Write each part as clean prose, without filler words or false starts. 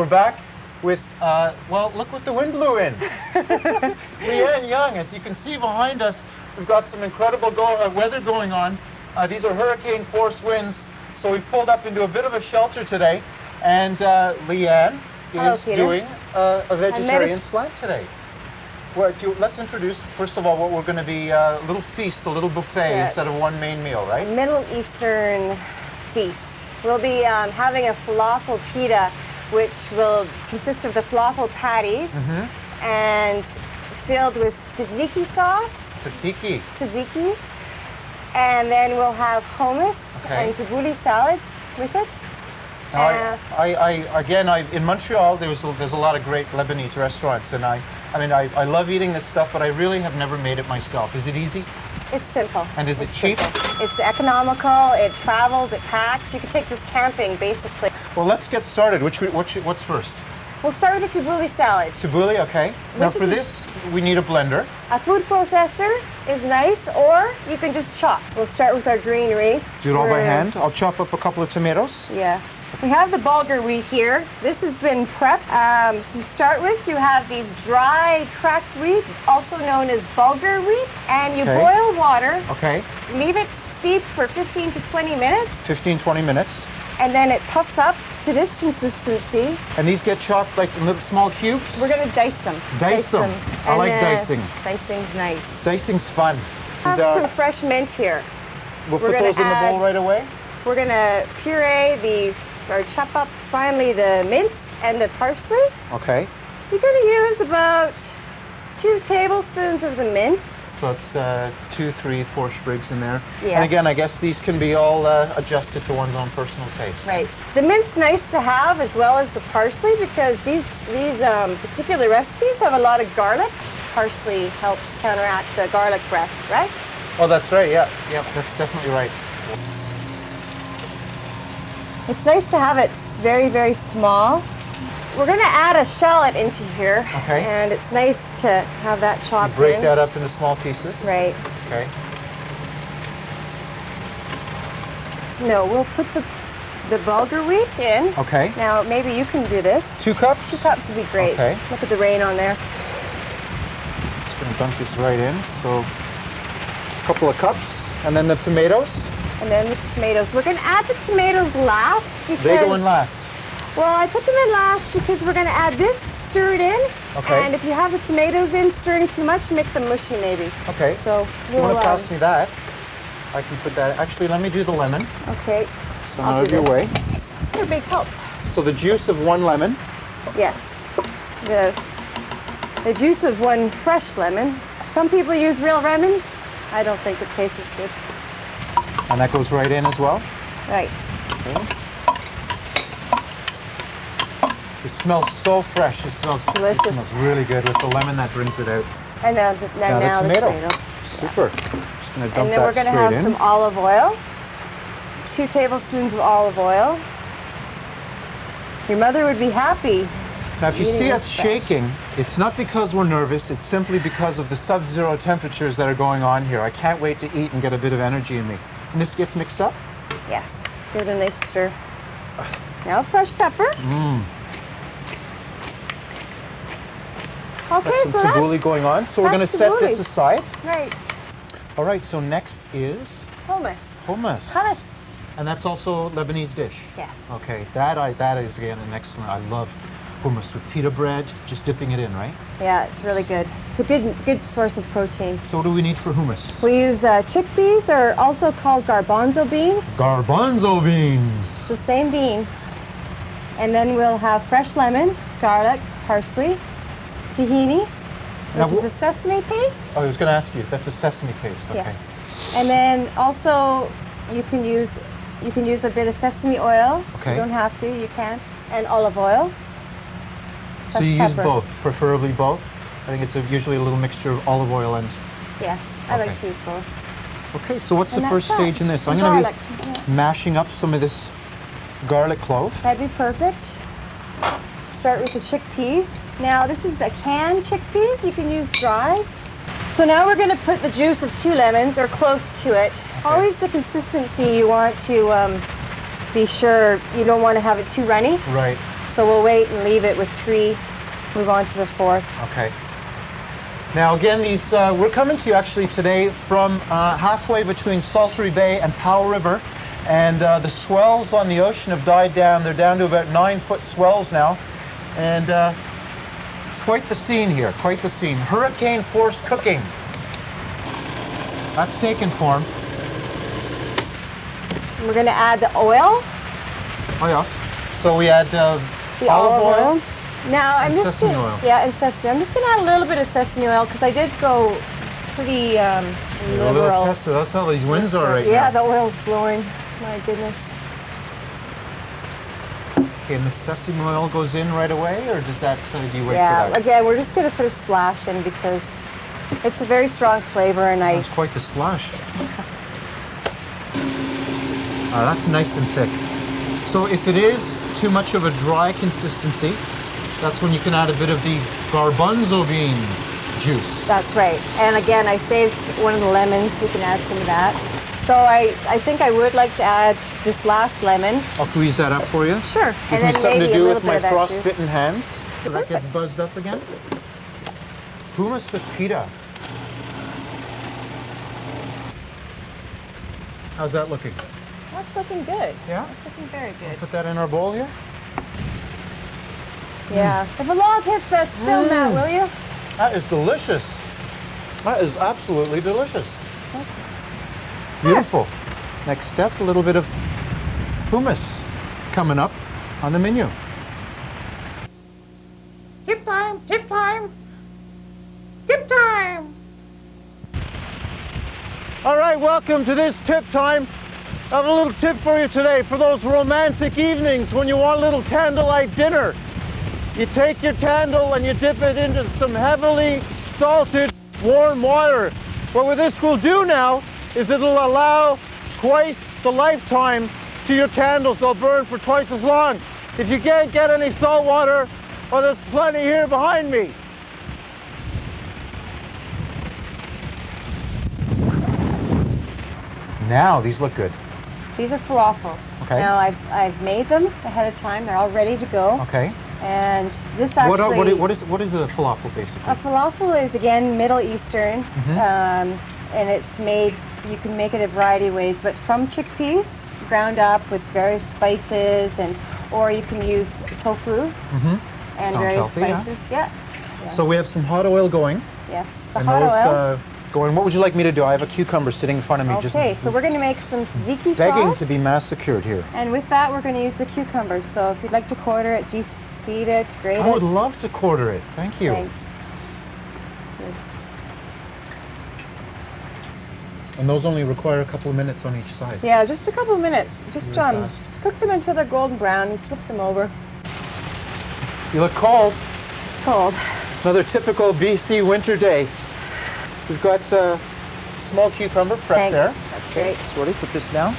we're back with, well, look what the wind blew in. Leanne Young, as you can see behind us, we've got some incredible weather going on. These are hurricane force winds, so we've pulled up into a bit of a shelter today, and Leanne is doing a vegetarian slant today. Let's introduce, first of all, what we're going to be a little feast, a little buffet instead of one main meal, right? A Middle Eastern feast. We'll be having a falafel pita, which will consist of the falafel patties and filled with tzatziki sauce. Tzatziki. And then we'll have hummus and Tabouli salad with it. In Montreal, there's a lot of great Lebanese restaurants, and I love eating this stuff, but I really have never made it myself. Is it easy? It's simple. And is it cheap? It's economical, it travels, it packs. You can take this camping, basically. Well, let's get started. What's first? We'll start with the Tabouli salad. Tabouli, okay. Now for this, we need a blender. A food processor is nice, or you can just chop. We'll start with our greenery. Do it all by hand. I'll chop up a couple of tomatoes. Yes. We have the Bulger Wheat here. This has been prepped. So to start with, you have these dry cracked wheat, also known as Bulger Wheat, and you boil water. Okay. Leave it steep for 15 to 20 minutes. 15, 20 minutes. And then it puffs up to this consistency. And these get chopped like in little small cubes? We're going to dice them. Dice them. I like dicing. Dicing's nice. Dicing's fun. I have some fresh mint here. We'll put those in the bowl right away? We're going to puree or chop up finely the mint and the parsley. Okay. You're going to use about 2 tablespoons of the mint. So it's 2, 3, 4 sprigs in there. Yes. And again, I guess these can be all adjusted to one's own personal taste. Right. The mint's nice to have, as well as the parsley, because these particular recipes have a lot of garlic. Parsley helps counteract the garlic breath, right? Oh, that's right. Yeah, that's definitely right. It's nice to have it very, very small. We're going to add a shallot into here, and it's nice to have that chopped in. Break that up into small pieces. Right. Okay. No, we'll put the Bulger Wheat in. Okay. Now, maybe you can do this. 2 cups? 2 cups would be great. Okay. Look at the rain on there. Just going to dunk this right in. So, a couple of cups, and then the tomatoes. And then the tomatoes. We're going to add the tomatoes last because... They go in last. Well, I put them in last because we're going to add this stirred in. Okay. And if you have the tomatoes in stirring too much, make them mushy maybe. Okay. So you want to pass me that? I can put that. Actually, let me do the lemon. Okay. So out of your way. You're a big help. So the juice of 1 lemon. Yes. The juice of 1 fresh lemon. Some people use real lemon. I don't think it tastes as good. And that goes right in as well? Right. Okay. It smells so fresh. It smells delicious. It smells really good with the lemon that brings it out. And now the tomato. Super. Just going to dump that straight in. And then we're going to have some olive oil. 2 tablespoons of olive oil. Your mother would be happy. Now, if you see us shaking, it's not because we're nervous. It's simply because of the sub-zero temperatures that are going on here. I can't wait to eat and get a bit of energy in me. And this gets mixed up? Yes. Give it a nice stir. Now fresh pepper. Okay, that's some tabouli going on. So we're going to set this aside. Right. All right, so next is? Hummus. Hummus. And that's also a Lebanese dish? Yes. Okay, that is again an excellent, I love hummus with pita bread, just dipping it in, right? Yeah, it's really good. It's a good source of protein. So what do we need for hummus? We use chickpeas, or also called garbanzo beans. Garbanzo beans. It's the same bean. And then we'll have fresh lemon, garlic, parsley, tahini, which is a sesame paste. Oh, I was going to ask you, that's a sesame paste, okay. Yes. And then also you can use a bit of sesame oil. Okay. You don't have to, you can. And olive oil. So you use both, preferably both? I think it's usually a little mixture of olive oil and... Yes, I like to use both. Okay, so what's the first stage in this? I'm going to be mashing up some of this garlic clove. That'd be perfect. Start with the chickpeas. Now this is a canned chickpeas. You can use dry. So now we're going to put the juice of 2 lemons, or close to it. Okay. Always the consistency you want to be sure you don't want to have it too runny. Right. So we'll wait and leave it with 3, move on to the 4th. Okay. Now again, these we're coming to you actually today from halfway between Saltery Bay and Powell River, and the swells on the ocean have died down. They're down to about 9-foot swells now, and it's quite the scene here, quite the scene. Hurricane force cooking. That's taken form. We're going to add the oil. Oh yeah. So we add The olive oil. Now I'm and just sesame gonna, oil. Yeah, and sesame. I'm just going to add a little bit of sesame oil because I did go pretty A little liberal. test. That's how these winds are right Yeah, now. the oil's blowing. My goodness. Okay, and the sesame oil goes in right away, or does that do you wait Yeah, for that? again, we're just going to put a splash in because it's a very strong flavor, and That's quite the splash. That's nice and thick. So if it is too much of a dry consistency, that's when you can add a bit of the garbanzo bean juice. That's right. And again, I saved one of the lemons. We can add some of that. So I think I would like to add this last lemon. I'll squeeze that up for you. Sure. Gives and me then something maybe to a do little with bit my of that juice. frostbitten hands. So that gets Perfect. buzzed up again. Hummus with pita. How's that looking? That's looking good. Yeah? That's looking very good. Put that in our bowl here. Yeah. If a log hits us, film that, will you? That is delicious. That is absolutely delicious. Beautiful. Next step, a little bit of hummus coming up on the menu. Tip time, tip time, tip time. All right, welcome to this tip time. I have a little tip for you today for those romantic evenings when you want a little candlelight dinner. You take your candle and you dip it into some heavily salted warm water. What this will do now is it'll allow twice the lifetime to your candles. They'll burn for twice as long. If you can't get any salt water, well, there's plenty here behind me. Now these look good. These are falafels. Okay. Now I've made them ahead of time. They're all ready to go. Okay. And this actually. What is a falafel basically? A falafel is again Middle Eastern, Mhm. and it's made. You can make it a variety of ways, but from chickpeas, ground up with various spices, or you can use tofu Mm-hmm. and Sounds various healthy, yeah. spices. Yeah. So we have some hot oil going. Yes, the And hot those oil. going. What would you like me to do? I have a cucumber sitting in front of me, Okay, so we're going to make some tzatziki begging sauce. to be massacred here. And with that, we're going to use the cucumber. So if you'd like to quarter it, de-seed it, grate I it. would love to quarter it. Thank you. Thanks. Good. And those only require a couple of minutes on each side. Yeah, just a couple of minutes. Just Really fast. cook them until they're golden brown and flip them over. You look cold. It's cold. Another typical BC winter day. We've got small cucumber prepped Thanks. there. That's Okay, great. Sorry, put this down.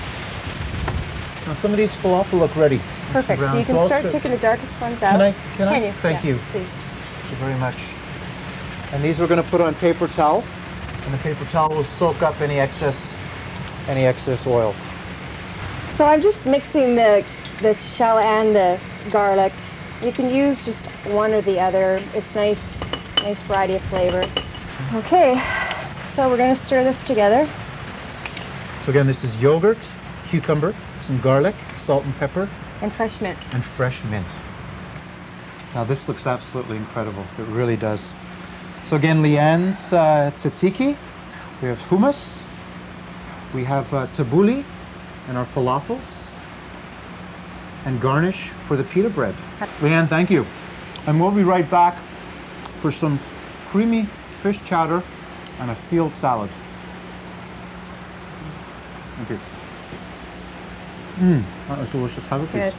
Now some of these falafel look ready. Perfect. So you can start taking the darkest ones out. Can I? you? Thank Yeah, you. Please. Thank you very much. And these we're going to put on paper towel, and the paper towel will soak up any excess oil. So I'm just mixing the shallot and the garlic. You can use just one or the other. It's nice variety of flavor. Okay, so we're going to stir this together. So again, this is yogurt, cucumber, some garlic, salt and pepper, And fresh mint. and fresh mint. Now this looks absolutely incredible. It really does. So again, Leanne's tzatziki. We have hummus. We have tabouli and our falafels. And garnish for the pita bread. Leanne, thank you. And we'll be right back for some creamy fish chowder and a field salad. Thank you. That was delicious. Have a piece. Good.